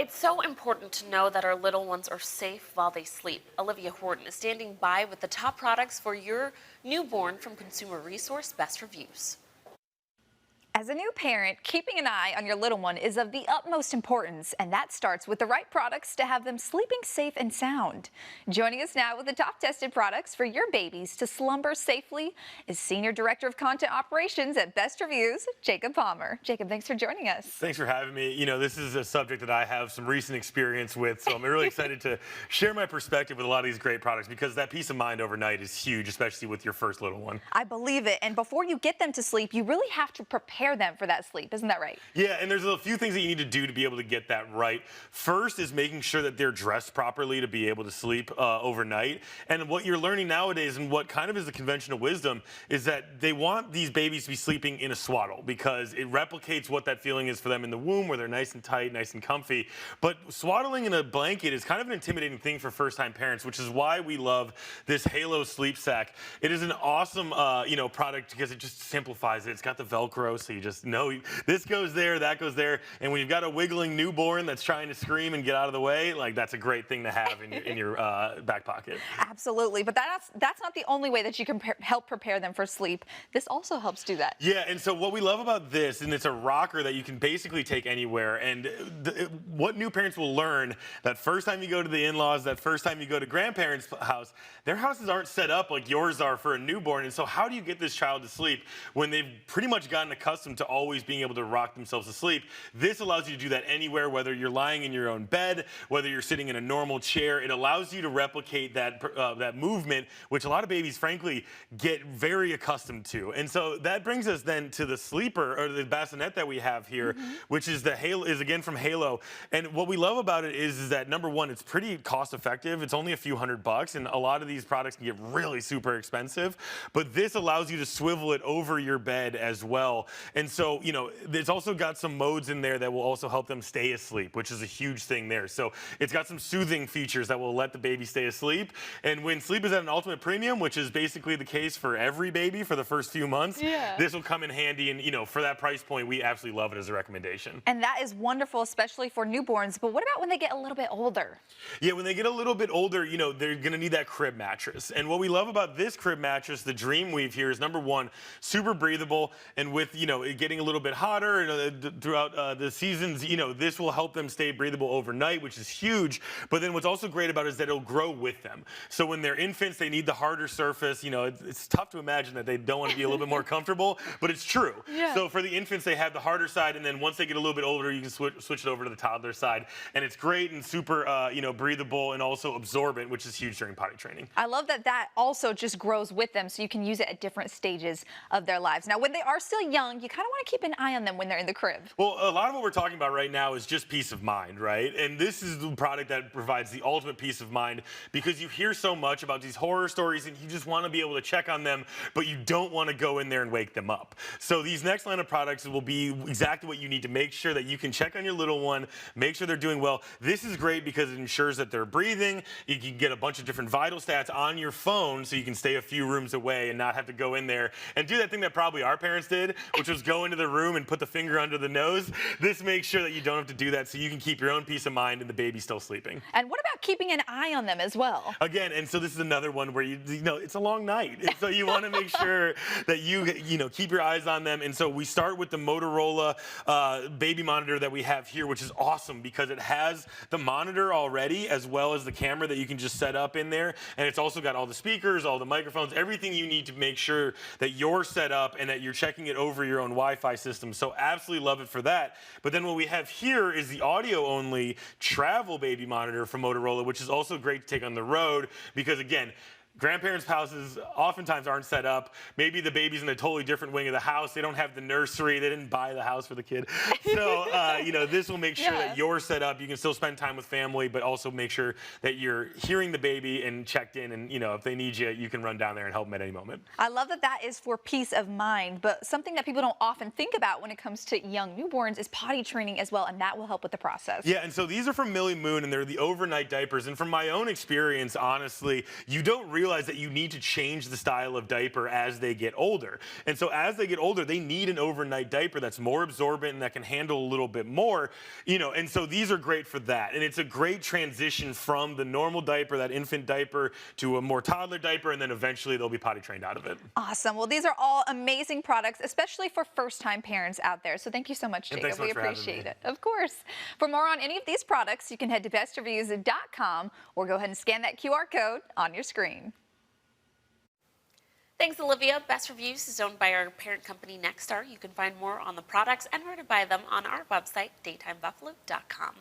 It's so important to know that our little ones are safe while they sleep. Olivia Horton is standing by with the top products for your newborn from consumer resource Best Reviews. As a new parent, keeping an eye on your little one is of the utmost importance, and that starts with the right products to have them sleeping safe and sound. Joining us now with the top tested products for your babies to slumber safely is Senior Director of Content Operations at Bestreviews, Jacob Palmer. Jacob, thanks for joining us. Thanks for having me. You know, this is a subject that I have some recent experience with, so I'm really excited to share my perspective with a lot of these great products because that peace of mind overnight is huge, especially with your first little one. I believe it, and before you get them to sleep, you really have to prepare them for that sleep. Isn't that right? Yeah, and there's a few things that you need to do to be able to get that right. First is making sure that they're dressed properly to be able to sleep overnight. And what you're learning nowadays, and what kind of is the conventional wisdom, is that they want these babies to be sleeping in a swaddle because it replicates what that feeling is for them in the womb, where they're nice and tight, nice and comfy. But swaddling in a blanket is kind of an intimidating thing for first-time parents, which is why we love this Halo Sleep Sack. It is an awesome product because it just simplifies it. It's got the Velcro, so you just know this goes there, that goes there, and when you've got a wiggling newborn that's trying to scream and get out of the way, like that's a great thing to have in your back pocket. Absolutely, but that's not the only way that you can help prepare them for sleep. This also helps do that. Yeah, and so what we love about this, and it's a rocker that you can basically take anywhere, and what new parents will learn that first time you go to the in-laws, that first time you go to grandparents' house, their houses aren't set up like yours are for a newborn, and so how do you get this child to sleep when they've pretty much gotten accustomed to always being able to rock themselves to sleep? This allows you to do that anywhere, whether you're lying in your own bed, whether you're sitting in a normal chair. It allows you to replicate that movement, which a lot of babies, frankly, get very accustomed to. And so that brings us then to the sleeper, or the bassinet that we have here, which is again from Halo. And what we love about it is that, number one, it's pretty cost effective. It's only a few $100, and a lot of these products can get really super expensive. But this allows you to swivel it over your bed as well. And so, you know, it's also got some modes in there that will also help them stay asleep, which is a huge thing there. So it's got some soothing features that will let the baby stay asleep. And when sleep is at an ultimate premium, which is basically the case for every baby for the first few months, this will come in handy. And, you know, for that price point, we absolutely love it as a recommendation. And that is wonderful, especially for newborns. But what about when they get a little bit older? Yeah, when they get a little bit older, you know, they're going to need that crib mattress. And what we love about this crib mattress, the Dream Weave here, is number one, super breathable. And with, you know, it getting a little bit hotter throughout the seasons, you know, this will help them stay breathable overnight, which is huge. But then what's also great about it is that it'll grow with them. So when they're infants, they need the harder surface. You know, it's tough to imagine that they don't want to be a little bit more comfortable, but it's true. Yeah. So for the infants, they have the harder side, and then once they get a little bit older, you can switch it over to the toddler side. And it's great and super, breathable and also absorbent, which is huge during potty training. I love that that also just grows with them, so you can use it at different stages of their lives. Now, when they are still young, you kind of want to keep an eye on them when they're in the crib. Well, a lot of what we're talking about right now is just peace of mind, right? And this is the product that provides the ultimate peace of mind, because you hear so much about these horror stories and you just want to be able to check on them, but you don't want to go in there and wake them up. So these next line of products will be exactly what you need to make sure that you can check on your little one, make sure they're doing well. This is great because it ensures that they're breathing. You can get a bunch of different vital stats on your phone so you can stay a few rooms away and not have to go in there and do that thing that probably our parents did, which was go into the room and put the finger under the nose. This makes sure that you don't have to do that, so you can keep your own peace of mind and the baby's still sleeping. And what about keeping an eye on them as well? Again, and so this is another one where you know it's a long night, and so you want to make sure that you keep your eyes on them. And so we start with the Motorola baby monitor that we have here, which is awesome because it has the monitor already as well as the camera that you can just set up in there, and it's also got all the speakers, all the microphones, everything you need to make sure that you're set up and that you're checking it over your own Wi-Fi system. So absolutely love it for that. But then what we have here is the audio-only travel baby monitor from Motorola, which is also great to take on the road because, again, grandparents' houses oftentimes aren't set up. Maybe the baby's in a totally different wing of the house. They don't have the nursery. They didn't buy the house for the kid. So, this will make sure that you're set up. You can still spend time with family, but also make sure that you're hearing the baby and checked in. And, if they need you, you can run down there and help them at any moment. I love that that is for peace of mind, but something that people don't often think about when it comes to young newborns is potty training as well, and that will help with the process. Yeah, and so these are from Millie Moon, and they're the overnight diapers. And from my own experience, honestly, you don't realize realize that you need to change the style of diaper as they get older. And so as they get older, they need an overnight diaper that's more absorbent and that can handle a little bit more, and so these are great for that. And it's a great transition from the normal diaper, that infant diaper, to a more toddler diaper, and then eventually they'll be potty trained out of it. Awesome. Well, these are all amazing products, especially for first-time parents out there. So thank you so much, And Jacob. thanks so We much for having appreciate me. it. Of course. For more on any of these products, you can head to bestreviews.com or go ahead and scan that QR code on your screen. Thanks, Olivia. Best Reviews is owned by our parent company, Nexstar. You can find more on the products and where to buy them on our website, daytimebuffalo.com.